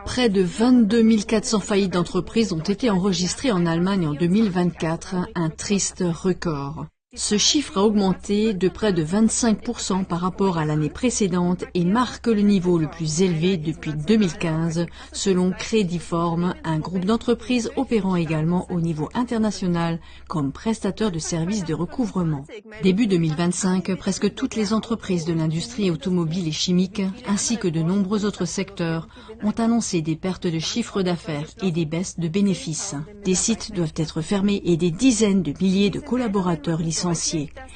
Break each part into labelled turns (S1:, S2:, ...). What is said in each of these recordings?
S1: Près de 22 400 faillites d'entreprises ont été enregistrées en Allemagne en 2024, un triste record. Ce chiffre a augmenté de près de 25% par rapport à l'année précédente et marque le niveau le plus élevé depuis 2015, selon Crediform, un groupe d'entreprises opérant également au niveau international comme prestataire de services de recouvrement. Début 2025, presque toutes les entreprises de l'industrie automobile et chimique, ainsi que de nombreux autres secteurs, ont annoncé des pertes de chiffre d'affaires et des baisses de bénéfices. Des sites doivent être fermés et des dizaines de milliers de collaborateurs licenciés.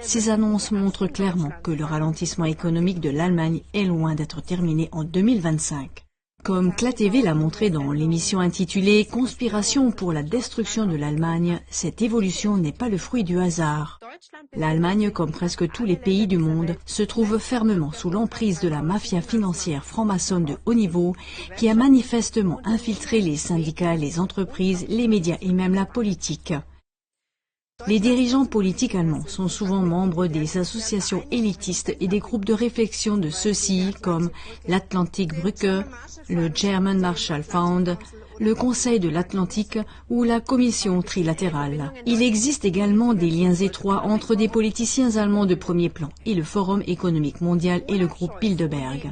S1: Ces annonces montrent clairement que le ralentissement économique de l'Allemagne est loin d'être terminé en 2025. Comme CLA-TV l'a montré dans l'émission intitulée « Conspiration pour la destruction de l'Allemagne », cette évolution n'est pas le fruit du hasard. L'Allemagne, comme presque tous les pays du monde, se trouve fermement sous l'emprise de la mafia financière franc-maçonne de haut niveau qui a manifestement infiltré les syndicats, les entreprises, les médias et même la politique. Les dirigeants politiques allemands sont souvent membres des associations élitistes et des groupes de réflexion de ceux-ci comme l'Atlantic Brücke, le German Marshall Fund, le Conseil de l'Atlantique ou la Commission trilatérale. Il existe également des liens étroits entre des politiciens allemands de premier plan et le Forum économique mondial et le groupe Bilderberg.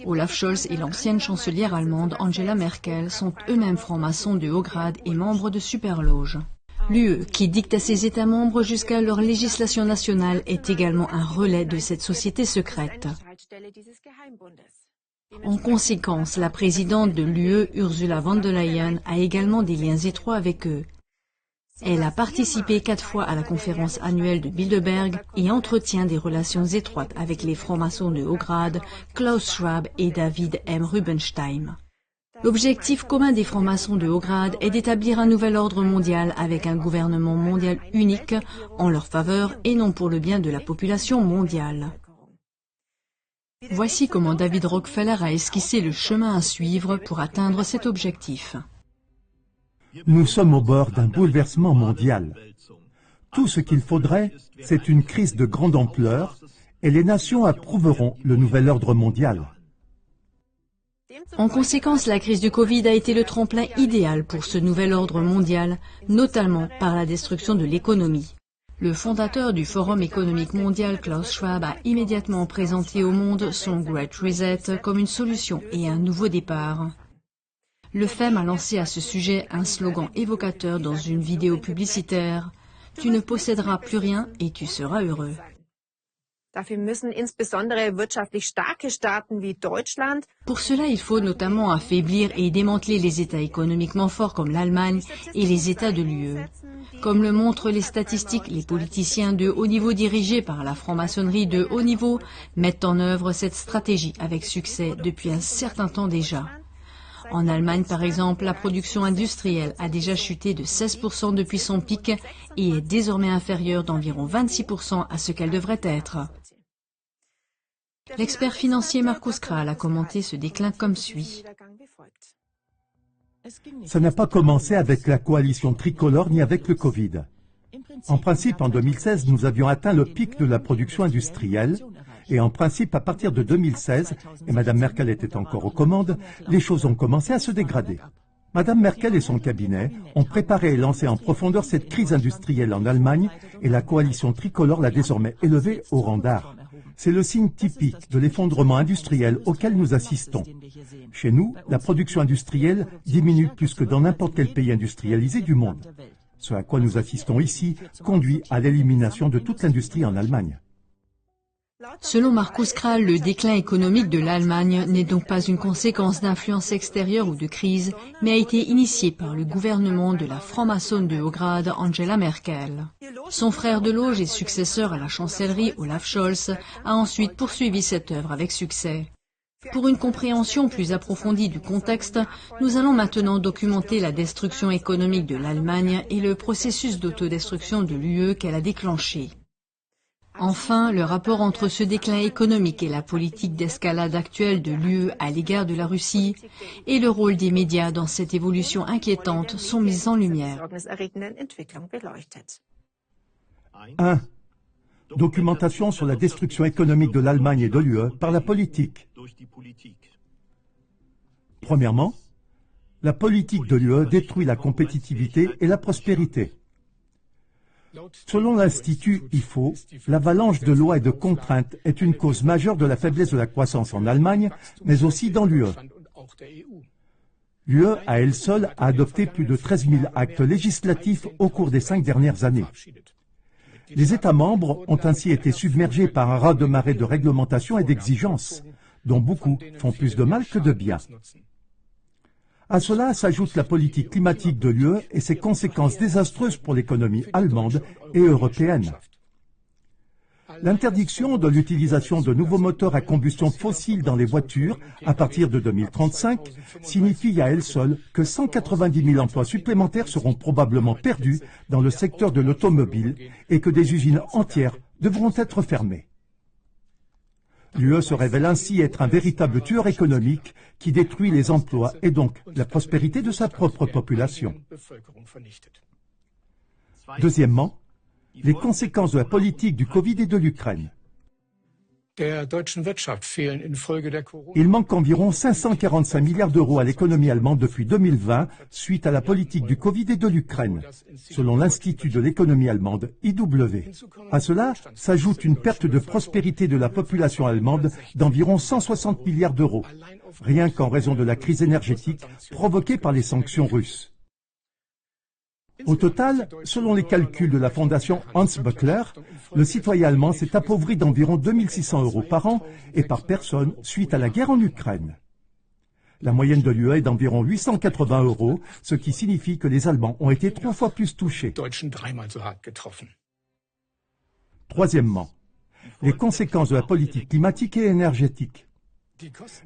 S1: Olaf Scholz et l'ancienne chancelière allemande Angela Merkel sont eux-mêmes francs-maçons de haut grade et membres de superloges. L'UE, qui dicte à ses États membres jusqu'à leur législation nationale, est également un relais de cette société secrète. En conséquence, la présidente de l'UE, Ursula von der Leyen, a également des liens étroits avec eux. Elle a participé 4 fois à la conférence annuelle de Bilderberg et entretient des relations étroites avec les francs-maçons de haut grade, Klaus Schwab et David M. Rubenstein. L'objectif commun des francs-maçons de haut grade est d'établir un nouvel ordre mondial avec un gouvernement mondial unique en leur faveur et non pour le bien de la population mondiale. Voici comment David Rockefeller a esquissé le chemin à suivre pour atteindre cet objectif.
S2: Nous sommes au bord d'un bouleversement mondial. Tout ce qu'il faudrait, c'est une crise de grande ampleur et les nations approuveront le nouvel ordre mondial.
S1: En conséquence, la crise du Covid a été le tremplin idéal pour ce nouvel ordre mondial, notamment par la destruction de l'économie. Le fondateur du Forum économique mondial, Klaus Schwab, a immédiatement présenté au monde son Great Reset comme une solution et un nouveau départ. Le FEM a lancé à ce sujet un slogan évocateur dans une vidéo publicitaire « Tu ne posséderas plus rien et tu seras heureux ». Pour cela, il faut notamment affaiblir et démanteler les États économiquement forts comme l'Allemagne et les États de l'UE. Comme le montrent les statistiques, les politiciens de haut niveau dirigés par la franc-maçonnerie de haut niveau mettent en œuvre cette stratégie avec succès depuis un certain temps déjà. En Allemagne, par exemple, la production industrielle a déjà chuté de 16% depuis son pic et est désormais inférieure d'environ 26% à ce qu'elle devrait être. L'expert financier Markus Krall a commenté ce déclin comme suit.
S2: Ça n'a pas commencé avec la coalition tricolore ni avec le Covid. En principe, en 2016, nous avions atteint le pic de la production industrielle et en principe, à partir de 2016, et Mme Merkel était encore aux commandes, les choses ont commencé à se dégrader. Mme Merkel et son cabinet ont préparé et lancé en profondeur cette crise industrielle en Allemagne et la coalition tricolore l'a désormais élevée au rang d'art. C'est le signe typique de l'effondrement industriel auquel nous assistons. Chez nous, la production industrielle diminue plus que dans n'importe quel pays industrialisé du monde. Ce à quoi nous assistons ici conduit à l'élimination de toute l'industrie en Allemagne.
S1: Selon Markus Krall, le déclin économique de l'Allemagne n'est donc pas une conséquence d'influence extérieure ou de crise, mais a été initié par le gouvernement de la franc-maçonne de haut grade Angela Merkel. Son frère de loge et successeur à la chancellerie, Olaf Scholz, a ensuite poursuivi cette œuvre avec succès. Pour une compréhension plus approfondie du contexte, nous allons maintenant documenter la destruction économique de l'Allemagne et le processus d'autodestruction de l'UE qu'elle a déclenché. Enfin, le rapport entre ce déclin économique et la politique d'escalade actuelle de l'UE à l'égard de la Russie et le rôle des médias dans cette évolution inquiétante sont mis en lumière.
S2: 1. Documentation sur la destruction économique de l'Allemagne et de l'UE par la politique. Premièrement, la politique de l'UE détruit la compétitivité et la prospérité. Selon l'Institut IFO, l'avalanche de lois et de contraintes est une cause majeure de la faiblesse de la croissance en Allemagne, mais aussi dans l'UE. L'UE, à elle seule, a adopté plus de 13 000 actes législatifs au cours des 5 dernières années. Les États membres ont ainsi été submergés par un raz-de-marée de réglementation et d'exigences, dont beaucoup font plus de mal que de bien. À cela s'ajoute la politique climatique de l'UE et ses conséquences désastreuses pour l'économie allemande et européenne. L'interdiction de l'utilisation de nouveaux moteurs à combustion fossile dans les voitures à partir de 2035 signifie à elle seule que 190 000 emplois supplémentaires seront probablement perdus dans le secteur de l'automobile et que des usines entières devront être fermées. L'UE se révèle ainsi être un véritable tueur économique qui détruit les emplois et donc la prospérité de sa propre population. Deuxièmement, les conséquences de la politique du Covid et de l'Ukraine. Il manque environ 545 milliards d'euros à l'économie allemande depuis 2020 suite à la politique du Covid et de l'Ukraine, selon l'Institut de l'économie allemande, IW. À cela s'ajoute une perte de prospérité de la population allemande d'environ 160 milliards d'euros, rien qu'en raison de la crise énergétique provoquée par les sanctions russes. Au total, selon les calculs de la fondation Hans Böckler, le citoyen allemand s'est appauvri d'environ 2 600 € par an et par personne suite à la guerre en Ukraine. La moyenne de l'UE est d'environ 880 €, ce qui signifie que les Allemands ont été 3 fois plus touchés. Troisièmement, les conséquences de la politique climatique et énergétique.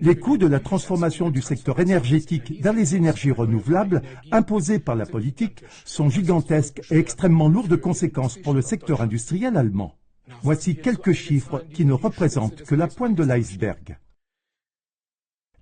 S2: Les coûts de la transformation du secteur énergétique vers les énergies renouvelables imposés par la politique sont gigantesques et extrêmement lourds de conséquences pour le secteur industriel allemand. Voici quelques chiffres qui ne représentent que la pointe de l'iceberg.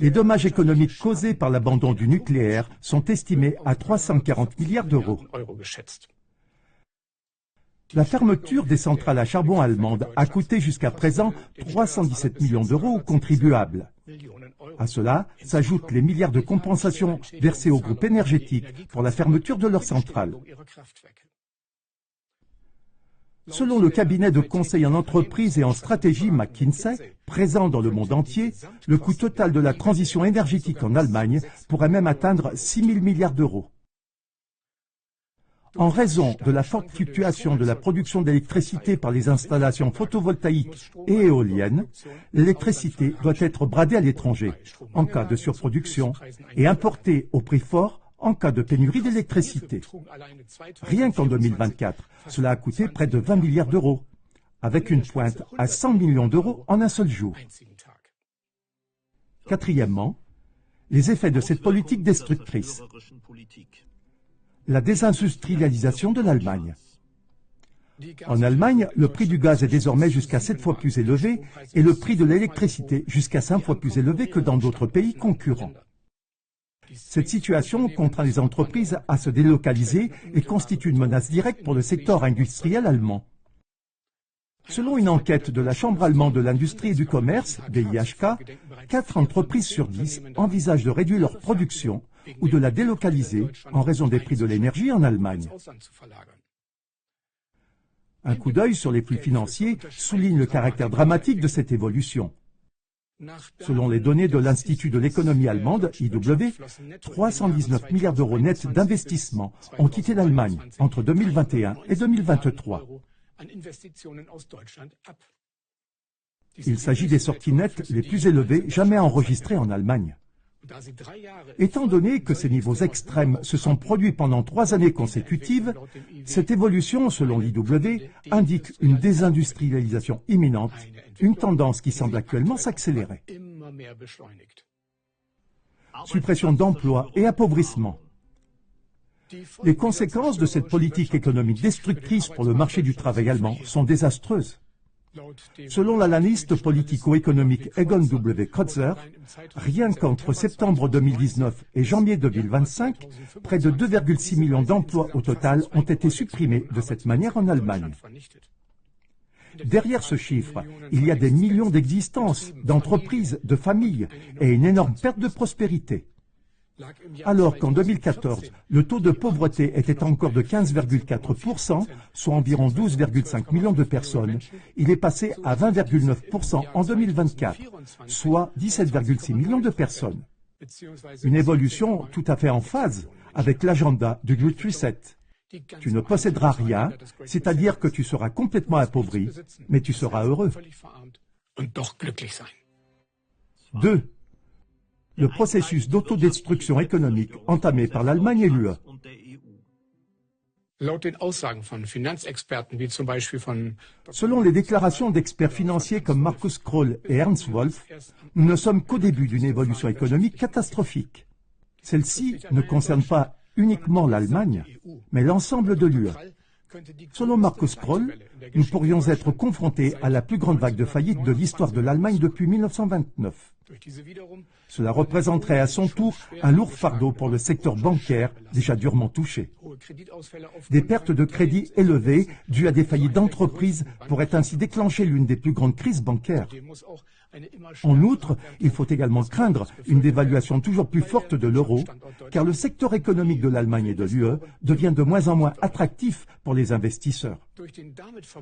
S2: Les dommages économiques causés par l'abandon du nucléaire sont estimés à 340 milliards d'euros. La fermeture des centrales à charbon allemandes a coûté jusqu'à présent 317 millions d'euros aux contribuables. À cela s'ajoutent les milliards de compensations versées aux groupes énergétiques pour la fermeture de leurs centrales. Selon le cabinet de conseil en entreprise et en stratégie McKinsey, présent dans le monde entier, le coût total de la transition énergétique en Allemagne pourrait même atteindre 6 000 milliards d'euros. En raison de la forte fluctuation de la production d'électricité par les installations photovoltaïques et éoliennes, l'électricité doit être bradée à l'étranger en cas de surproduction et importée au prix fort en cas de pénurie d'électricité. Rien qu'en 2024, cela a coûté près de 20 milliards d'euros, avec une pointe à 100 millions d'euros en un seul jour. Quatrièmement, les effets de cette politique destructrice. La désindustrialisation de l'Allemagne. En Allemagne, le prix du gaz est désormais jusqu'à 7 fois plus élevé et le prix de l'électricité jusqu'à 5 fois plus élevé que dans d'autres pays concurrents. Cette situation contraint les entreprises à se délocaliser et constitue une menace directe pour le secteur industriel allemand. Selon une enquête de la Chambre allemande de l'industrie et du commerce, DIHK, 4 entreprises sur 10 envisagent de réduire leur production ou de la délocaliser en raison des prix de l'énergie en Allemagne. Un coup d'œil sur les flux financiers souligne le caractère dramatique de cette évolution. Selon les données de l'Institut de l'économie allemande, IW, 319 milliards d'euros nets d'investissement ont quitté l'Allemagne entre 2021 et 2023. Il s'agit des sorties nettes les plus élevées jamais enregistrées en Allemagne. Étant donné que ces niveaux extrêmes se sont produits pendant 3 années consécutives, cette évolution, selon l'IW, indique une désindustrialisation imminente, une tendance qui semble actuellement s'accélérer. Suppression d'emplois et appauvrissement. Les conséquences de cette politique économique destructrice pour le marché du travail allemand sont désastreuses. Selon l'analyste politico-économique Egon W. Kotzer, rien qu'entre septembre 2019 et janvier 2025, près de 2,6 millions d'emplois au total ont été supprimés de cette manière en Allemagne. Derrière ce chiffre, il y a des millions d'existences, d'entreprises, de familles et une énorme perte de prospérité. Alors qu'en 2014, le taux de pauvreté était encore de 15,4%, soit environ 12,5 millions de personnes, il est passé à 20,9% en 2024, soit 17,6 millions de personnes. Une évolution tout à fait en phase avec l'agenda du Great Reset. Tu ne posséderas rien, c'est-à-dire que tu seras complètement appauvri, mais tu seras heureux. 2. Le processus d'autodestruction économique entamé par l'Allemagne et l'UE. Selon les déclarations d'experts financiers comme Markus Kroll et Ernst Wolf, nous ne sommes qu'au début d'une évolution économique catastrophique. Celle-ci ne concerne pas uniquement l'Allemagne, mais l'ensemble de l'UE. Selon Markus Kroll, nous pourrions être confrontés à la plus grande vague de faillite de l'histoire de l'Allemagne depuis 1929. Cela représenterait à son tour un lourd fardeau pour le secteur bancaire, déjà durement touché. Des pertes de crédit élevées dues à des faillites d'entreprises pourraient ainsi déclencher l'une des plus grandes crises bancaires. En outre, il faut également craindre une dévaluation toujours plus forte de l'euro, car le secteur économique de l'Allemagne et de l'UE devient de moins en moins attractif pour les investisseurs.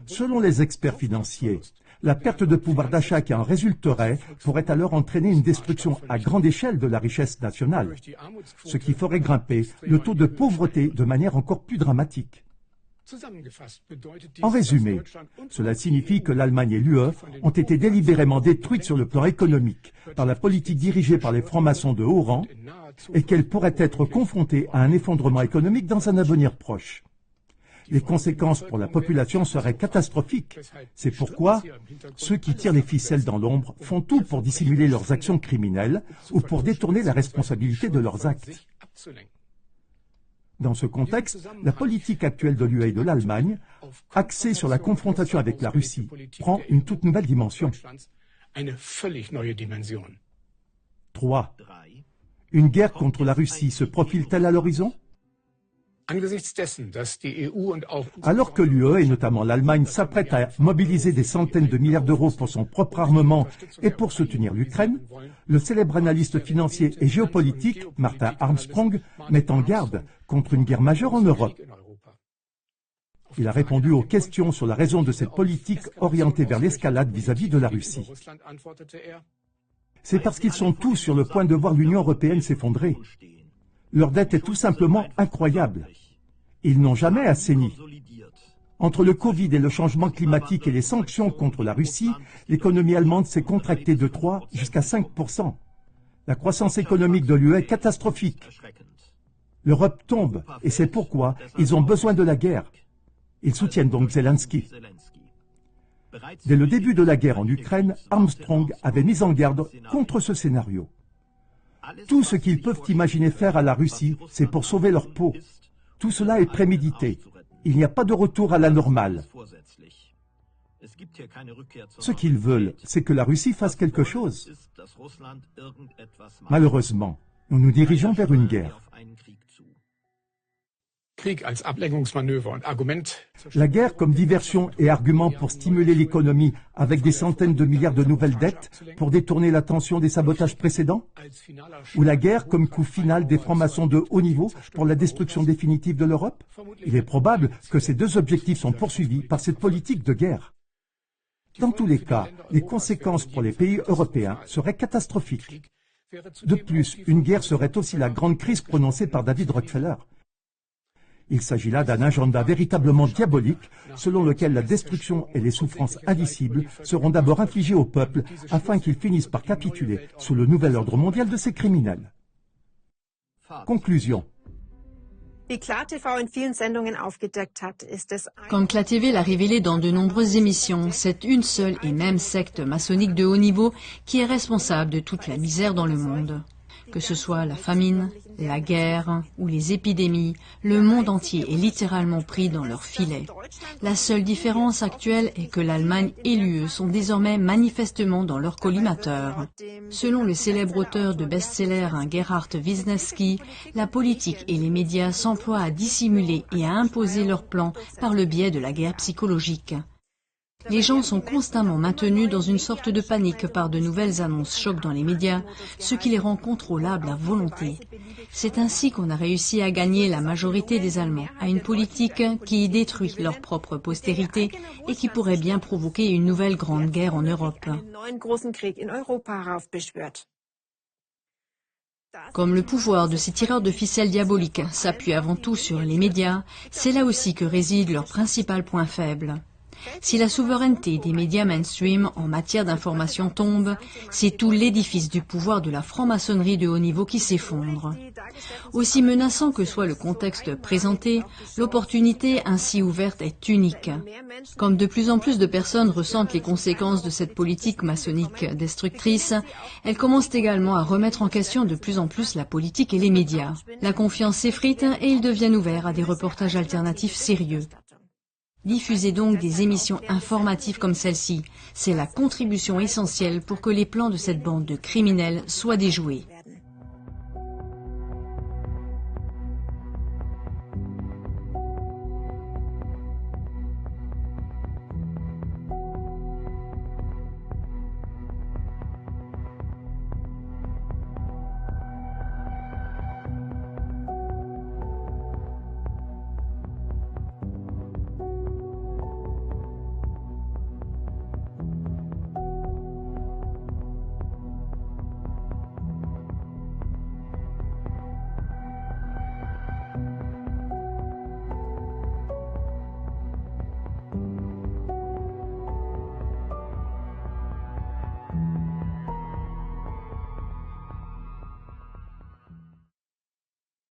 S2: Selon les experts financiers, la perte de pouvoir d'achat qui en résulterait pourrait alors entraîner une destruction à grande échelle de la richesse nationale, ce qui ferait grimper le taux de pauvreté de manière encore plus dramatique. En résumé, cela signifie que l'Allemagne et l'UE ont été délibérément détruites sur le plan économique par la politique dirigée par les francs-maçons de haut rang et qu'elles pourraient être confrontées à un effondrement économique dans un avenir proche. Les conséquences pour la population seraient catastrophiques. C'est pourquoi ceux qui tirent les ficelles dans l'ombre font tout pour dissimuler leurs actions criminelles ou pour détourner la responsabilité de leurs actes. Dans ce contexte, la politique actuelle de l'UE et de l'Allemagne, axée sur la confrontation avec la Russie, prend une toute nouvelle dimension. 3. Une guerre contre la Russie se profile-t-elle à l'horizon ? Alors que l'UE et notamment l'Allemagne s'apprêtent à mobiliser des centaines de milliards d'euros pour son propre armement et pour soutenir l'Ukraine, le célèbre analyste financier et géopolitique Martin Armstrong met en garde contre une guerre majeure en Europe. Il a répondu aux questions sur la raison de cette politique orientée vers l'escalade vis-à-vis de la Russie. C'est parce qu'ils sont tous sur le point de voir l'Union européenne s'effondrer. Leur dette est tout simplement incroyable. Ils n'ont jamais assaini. Entre le Covid et le changement climatique et les sanctions contre la Russie, l'économie allemande s'est contractée de 3 jusqu'à 5%. La croissance économique de l'UE est catastrophique. L'Europe tombe, et c'est pourquoi ils ont besoin de la guerre. Ils soutiennent donc Zelensky. Dès le début de la guerre en Ukraine, Armstrong avait mis en garde contre ce scénario. Tout ce qu'ils peuvent imaginer faire à la Russie, c'est pour sauver leur peau. Tout cela est prémédité. Il n'y a pas de retour à la normale. Ce qu'ils veulent, c'est que la Russie fasse quelque chose. Malheureusement, nous nous dirigeons vers une guerre. La guerre comme diversion et argument pour stimuler l'économie avec des centaines de milliards de nouvelles dettes pour détourner l'attention des sabotages précédents? Ou la guerre comme coup final des francs-maçons de haut niveau pour la destruction définitive de l'Europe? Il est probable que ces deux objectifs sont poursuivis par cette politique de guerre. Dans tous les cas, les conséquences pour les pays européens seraient catastrophiques. De plus, une guerre serait aussi la grande crise prononcée par David Rockefeller. Il s'agit là d'un agenda véritablement diabolique, selon lequel la destruction et les souffrances indicibles seront d'abord infligées au peuple afin qu'il finisse par capituler sous le nouvel ordre mondial de ces criminels. Conclusion.
S1: Comme CLA-TV l'a révélé dans de nombreuses émissions, c'est une seule et même secte maçonnique de haut niveau qui est responsable de toute la misère dans le monde. Que ce soit la famine, la guerre ou les épidémies, le monde entier est littéralement pris dans leur filet. La seule différence actuelle est que l'Allemagne et l'UE sont désormais manifestement dans leur collimateur. Selon le célèbre auteur de best-seller Gerhard Wisniewski, la politique et les médias s'emploient à dissimuler et à imposer leurs plans par le biais de la guerre psychologique. Les gens sont constamment maintenus dans une sorte de panique par de nouvelles annonces chocs dans les médias, ce qui les rend contrôlables à volonté. C'est ainsi qu'on a réussi à gagner la majorité des Allemands à une politique qui détruit leur propre postérité et qui pourrait bien provoquer une nouvelle grande guerre en Europe. Comme le pouvoir de ces tireurs de ficelles diaboliques s'appuie avant tout sur les médias, c'est là aussi que réside leur principal point faible. Si la souveraineté des médias mainstream en matière d'information tombe, c'est tout l'édifice du pouvoir de la franc-maçonnerie de haut niveau qui s'effondre. Aussi menaçant que soit le contexte présenté, l'opportunité ainsi ouverte est unique. Comme de plus en plus de personnes ressentent les conséquences de cette politique maçonnique destructrice, elles commencent également à remettre en question de plus en plus la politique et les médias. La confiance s'effrite et ils deviennent ouverts à des reportages alternatifs sérieux. Diffusez donc des émissions informatives comme celle-ci. C'est la contribution essentielle pour que les plans de cette bande de criminels soient déjoués.